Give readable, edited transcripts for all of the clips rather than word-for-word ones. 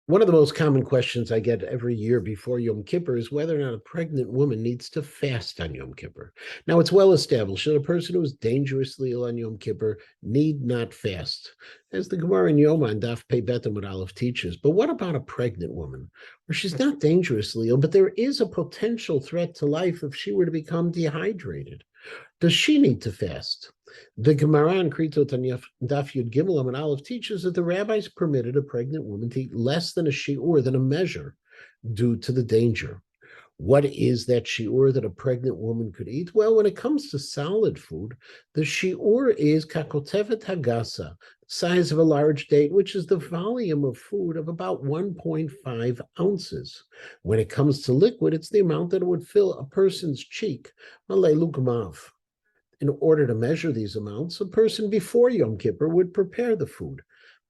One of the most common questions I get every year before Yom Kippur is whether or not a pregnant woman needs to fast on Yom Kippur. Now, it's well established that a person who is dangerously ill on Yom Kippur need not fast, as the Gemara in Yoma and Daf Pei Bet Amud Aleph teaches. But what about a pregnant woman, where she's not dangerously ill, but there is a potential threat to life if she were to become dehydrated? Does she need to fast? The Gemara in Kritot and Daf Yud Gimel and Aleph teaches that the rabbis permitted a pregnant woman to eat less than a shiur, than a measure, due to the danger. What is that shiur that a pregnant woman could eat? Well, when it comes to solid food, the shiur is kakotevet hagasa, size of a large date, which is the volume of food of about 1.5 ounces. When it comes to liquid, it's the amount that it would fill a person's cheek, malei lugmav. In order to measure these amounts, a person before Yom Kippur would prepare the food,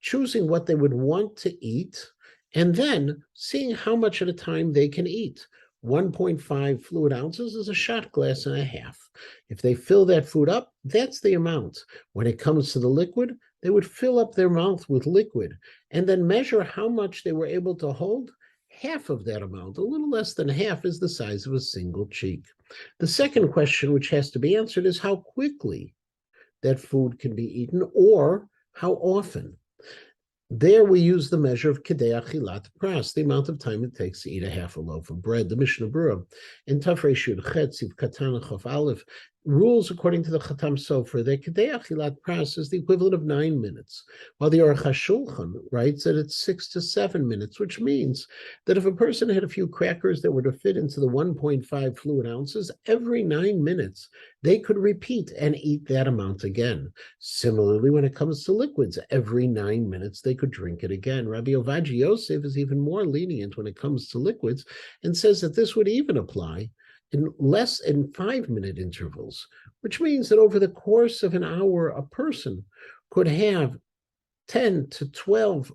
choosing what they would want to eat, and then seeing how much at a time they can eat. 1.5 fluid ounces is a shot glass and a half. If they fill that food up, that's the amount. When it comes to the liquid, they would fill up their mouth with liquid and then measure how much they were able to hold. Half of that amount, a little less than half, is the size of a single cheek. The second question, which has to be answered, is how quickly that food can be eaten or how often. There we use the measure of kedei achilat pras, the amount of time it takes to eat a half a loaf of bread. The Mishnah Berurah in Tafresh Yud Chet Siv Katan Chof Aleph rules according to the Chatam Sofer that kedei achilat pras is the equivalent of 9 minutes, while the Aruch HaShulchan writes that it's 6 to 7 minutes, which means that if a person had a few crackers that were to fit into the 1.5 fluid ounces, every 9 minutes they could repeat and eat that amount again. Similarly, when it comes to liquids, every 9 minutes they could drink it again. Rabbi Ovadia Yosef is even more lenient when it comes to liquids and says that this would even apply in less than 5-minute intervals, which means that over the course of an hour, a person could have 10 to 12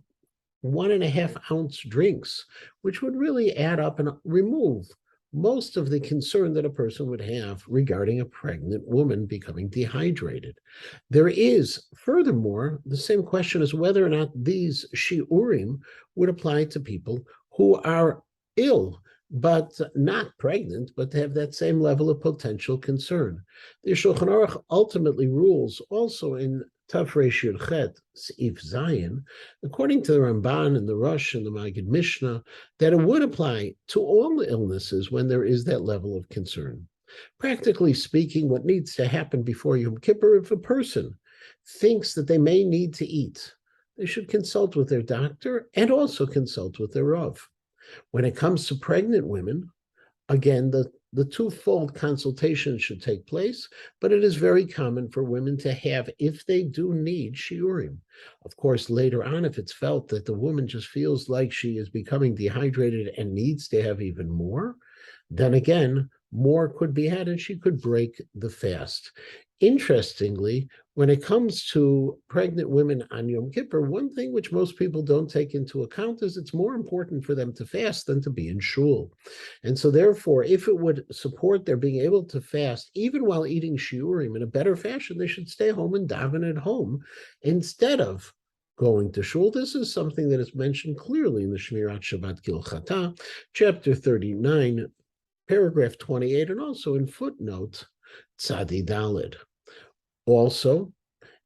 1.5-ounce drinks, which would really add up and remove most of the concern that a person would have regarding a pregnant woman becoming dehydrated. There is, furthermore, the same question as whether or not these shiurim would apply to people who are ill, but not pregnant, but have that same level of potential concern. The Shulchan Aruch ultimately rules also in Tafresh Yud Chet, Seif Zayin, according to the Ramban and the Rosh and the Maggid Mishnah, that it would apply to all illnesses when there is that level of concern. Practically speaking, what needs to happen before Yom Kippur, if a person thinks that they may need to eat, they should consult with their doctor and also consult with their Rav. When it comes to pregnant women, again, the twofold consultation should take place, but it is very common for women to have, if they do need shiurim. Of course, later on, if it's felt that the woman just feels like she is becoming dehydrated and needs to have even more, then again, more could be had and she could break the fast. Interestingly, when it comes to pregnant women on Yom Kippur, one thing which most people don't take into account is it's more important for them to fast than to be in shul. And so therefore, if it would support their being able to fast, even while eating shiurim in a better fashion, they should stay home and daven at home instead of going to shul. This is something that is mentioned clearly in the Shmirat Shabbat Gilchata, chapter 39, paragraph 28, and also in footnote Tzadi Dalid. Also,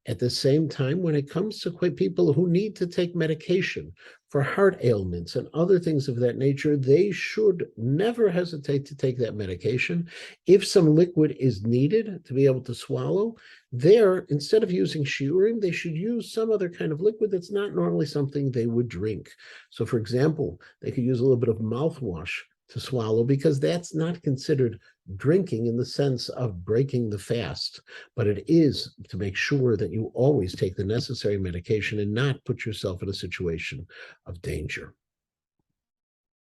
at the same time, when it comes to people who need to take medication for heart ailments and other things of that nature, they should never hesitate to take that medication. If some liquid is needed to be able to swallow, there, instead of using shiurim, they should use some other kind of liquid that's not normally something they would drink. So, for example, they could use a little bit of mouthwash to swallow, because that's not considered drinking in the sense of breaking the fast, but it is to make sure that you always take the necessary medication and not put yourself in a situation of danger.